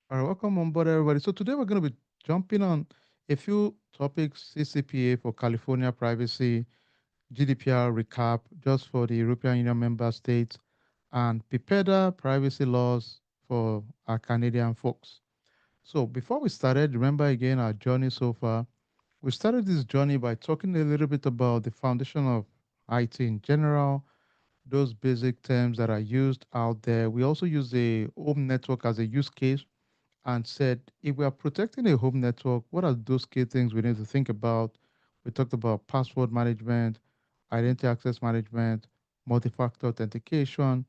All right, welcome on board, everybody. So today we're going to be jumping on a few topics: CCPA for California privacy, GDPR recap just for the European Union member states, and PIPEDA privacy laws for our Canadian folks. So before we started, remember again our journey so far. We started this journey by talking a little bit about the foundation of IT in general, those basic terms that are used out there. We also use the home network as a use case and said, if we are protecting a home network, what are those key things we need to think about? We talked about password management, identity access management, multi-factor authentication.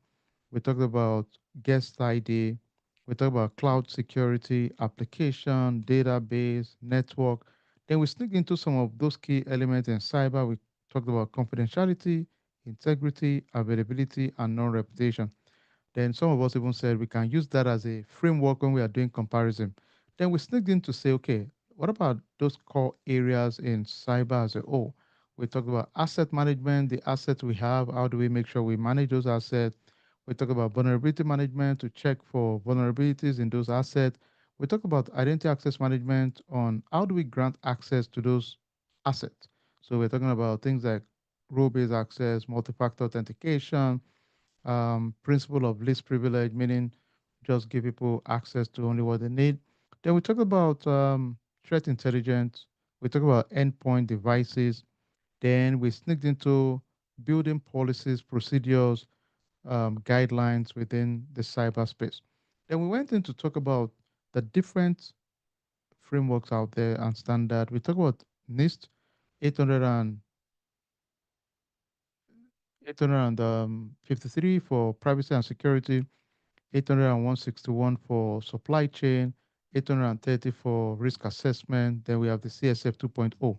We talked about guest ID. We talked about cloud security, application, database, network. Then we sneaked into some of those key elements in cyber. We talked about confidentiality, integrity, availability, and non-reputation. Then some of us even said we can use that as a framework when we are doing comparison. Then we sneaked in to say, okay, what about those core areas in cyber as a whole? We talked about asset management, the assets we have, how do we make sure we manage those assets? We talk about vulnerability management to check for vulnerabilities in those assets. We talk about identity access management on how do we grant access to those assets. So we're talking about things like role-based access, multi-factor authentication, principle of least privilege, meaning just give people access to only what they need. Then we talk about threat intelligence. We talk about endpoint devices. Then we sneaked into building policies, procedures, guidelines within the cyberspace. Then we went in to talk about the different frameworks out there and standard. We talk about NIST 800 and 853 for privacy and security, 861 for supply chain, 830 for risk assessment. Then we have the CSF 2.0,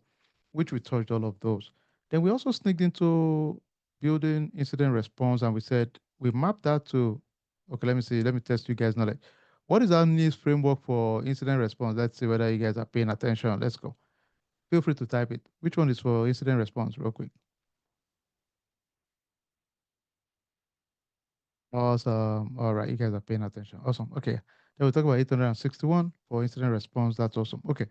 which we touched all of those. Then we also sneaked into building incident response and we said we mapped that to, okay, let me see, let me test you guys knowledge. What is our needs framework for incident response? Let's see whether you guys are paying attention. Let's go. Feel free to type it. Which one is for incident response, real quick? Awesome. All right, you guys are paying attention. Awesome. Okay. Then we talk about 861 for incident response. That's awesome. Okay.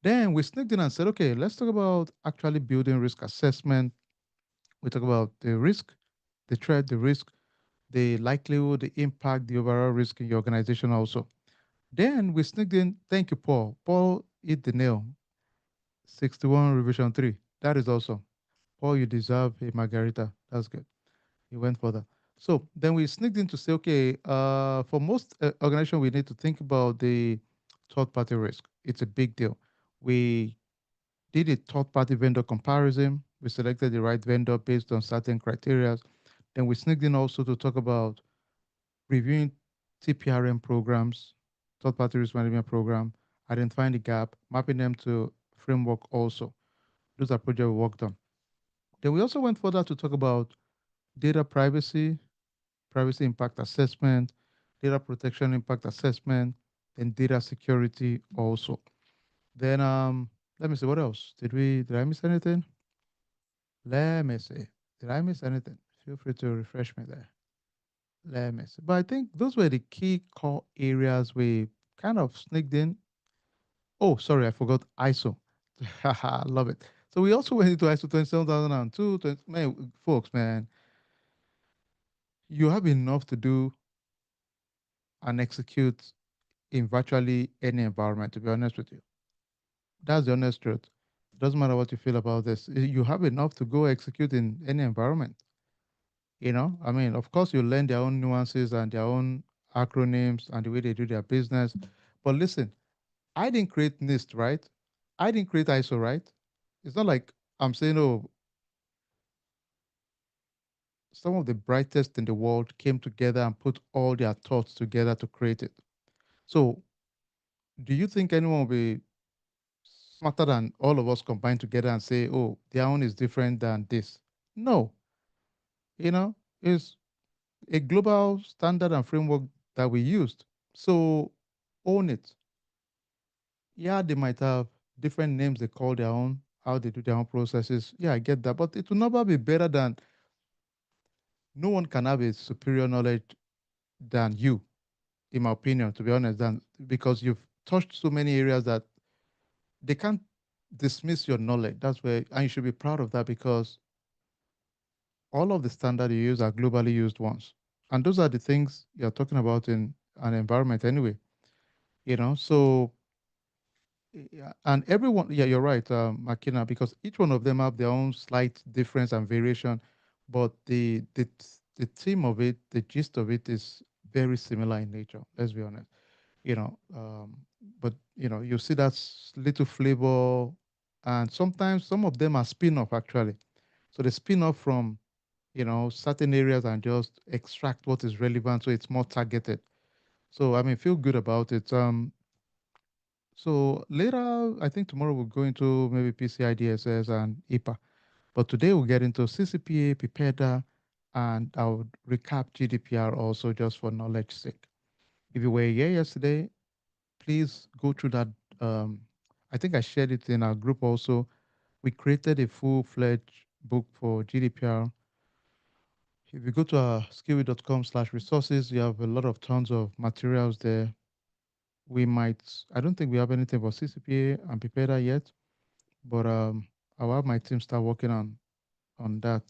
Then we sneaked in and said, okay, let's talk about actually building risk assessment. We talk about the risk, the threat, the risk, the likelihood, the impact, the overall risk in your organization also. Then we sneaked in, thank you, Paul. Paul hit the nail. 61 revision 3. That is awesome. Paul, you deserve a margarita. That's good. You went further. So then we sneaked in to say, okay, for most organization, we need to think about the third-party risk. It's a big deal. We did a third-party vendor comparison. We selected the right vendor based on certain criteria. Then we sneaked in also to talk about reviewing TPRM programs, third-party risk management program, identifying the gap, mapping them to framework also. Those are projects we worked on. Then we also went further to talk about data privacy, privacy impact assessment, data protection impact assessment, and data security also. Then let me see what else. Did I miss anything? Let me see. Did I miss anything? Feel free to refresh me there. Let me see. But I think those were the key core areas we kind of sneaked in. Oh, sorry, I forgot ISO. Haha, love it. So we also went into ISO 27002. Man, folks, man, you have enough to do and execute in virtually any environment, to be honest with you. That's the honest truth. Doesn't matter what you feel about this. You have enough to go execute in any environment. I mean, of course, you learn their own nuances and their own acronyms and the way they do their business. But listen, I didn't create NIST, right? I didn't create ISO, right? It's not like I'm saying, oh, some of the brightest in the world came together and put all their thoughts together to create it. So, do you think anyone will be smarter than all of us combined together and say, oh, their own is different than this? No, it's a global standard and framework that we used. So own it. Yeah, they might have different names they call their own, how they do their own processes. Yeah, I get that. But it will never be better than no one can have a superior knowledge than you. in my opinion, to be honest, than because you've touched so many areas that they can't dismiss your knowledge. That's where, and you should be proud of that because all of the standard you use are globally used ones. And those are the things you're talking about in an environment anyway, So, yeah, and everyone, yeah, you're right, Makina, because each one of them have their own slight difference and variation, but the theme of it, the gist of it is very similar in nature. Let's be honest, you know. But you see that little flavor, and sometimes some of them are spin-off actually. So they spin off from certain areas and just extract what is relevant, so it's more targeted. So I mean, feel good about it. So later, I think tomorrow we'll go into maybe PCI DSS and IPA. But today we'll get into CCPA, PIPEDA, and I'll recap GDPR also just for knowledge sake. If you were here yesterday, please go through that. Um, I think I shared it in our group also. We created a full-fledged book for GDPR. If you go to our skillweed.com/resources, you have a lot of tons of materials there. I don't think we have anything for CCPA and PIPEDA yet, but I'll have my team start working on that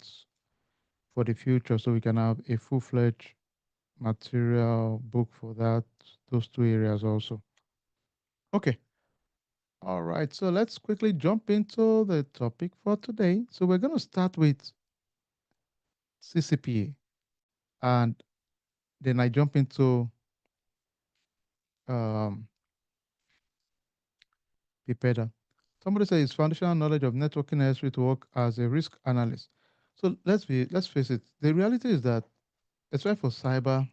for the future so we can have a full-fledged material book for those two areas also. Okay. All right. So let's quickly jump into the topic for today. So we're going to start with CCPA and then I jump into um, PIPEDA. Somebody says it's foundational knowledge of networking necessary to work as a risk analyst. So let's face it. The reality is that, especially for cyber,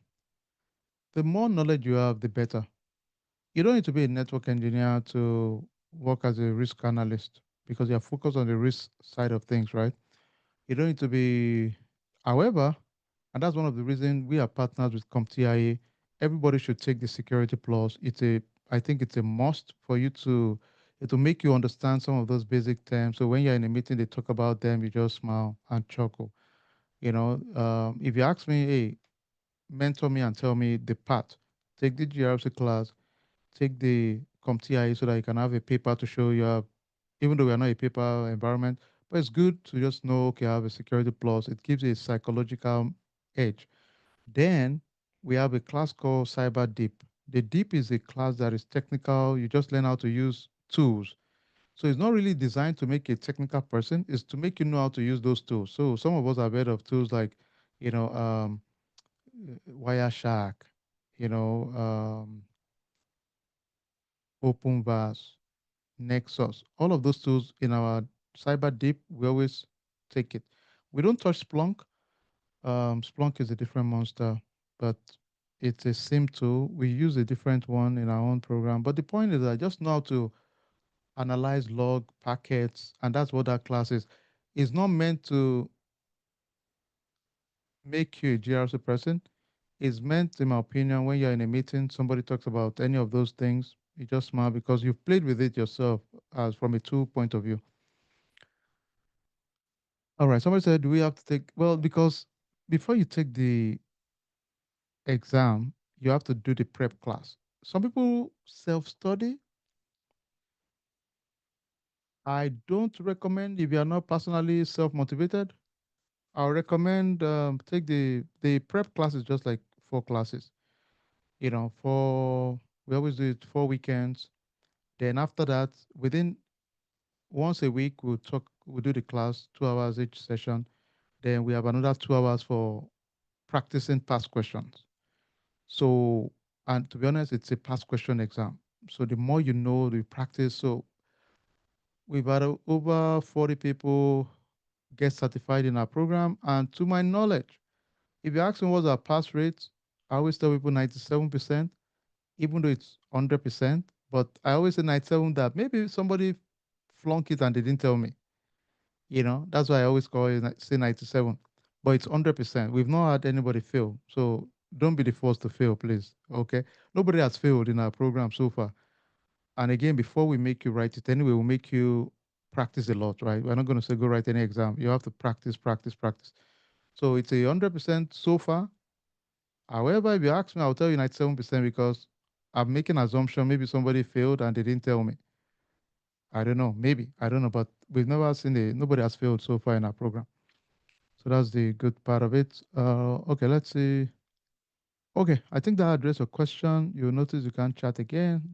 the more knowledge you have, the better. You don't need to be a network engineer to work as a risk analyst because you're focused on the risk side of things, right? You don't need to be, however, and that's one of the reasons we are partners with CompTIA. Everybody should take the security plus. I think it's a must for you to make you understand some of those basic terms. So when you're in a meeting, they talk about them, you just smile and chuckle. If you ask me, hey, mentor me and tell me the path, take the GRC class, take the CompTIA so that you can have a paper to show you have, even though we are not a paper environment, but it's good to just know, okay, I have a security plus. It gives you a psychological edge. Then we have a class called Cyber Deep. The Deep is a class that is technical. You just learn how to use tools. So it's not really designed to make a technical person. It's to make you know how to use those tools. So some of us have heard of tools like, you know, um, Wireshark, you know, OpenVAS, Nexus, all of those tools in our Cyber Deep, we always take it. We don't touch Splunk. Splunk is a different monster, but it's a SIM tool. We use a different one in our own program. But the point is, I just know how to analyze log packets, and that's what that class is. It's not meant to make you a GRC person. It's meant, in my opinion, when you're in a meeting, somebody talks about any of those things, you just smile because you've played with it yourself as from a tool point of view. All right. Somebody said, do we have to take, well, because before you take the exam, you have to do the prep class. Some people self study. I don't recommend if you are not personally self motivated. I'll recommend take the prep class is just like 4 classes. We always do it 4 weekends. Then after that, within once a week, we'll do the class 2 hours each session. Then we have another 2 hours for practicing past questions. So, and to be honest, it's a past question exam. So the more you know, the practice. So we've had over 40 people get certified in our program. And to my knowledge, if you ask me what's our pass rate, I always tell people 97%, even though it's 100%. But I always say 97 that maybe somebody flunked it and they didn't tell me. That's why I always say 97. But it's 100%. We've not had anybody fail. So don't be the first to fail, please. Okay. Nobody has failed in our program so far. And again, before we make you write it anyway, we'll make you practice a lot, right? We're not going to say go write any exam. You have to practice, practice, practice. So it's 100% so far. However, if you ask me, I'll tell you 97% because I'm making assumption maybe somebody failed and they didn't tell me. I don't know. Maybe. I don't know. But we've never seen nobody has failed so far in our program. So that's the good part of it. Okay, let's see. Okay, I think that addressed your question. You'll notice you can chat again.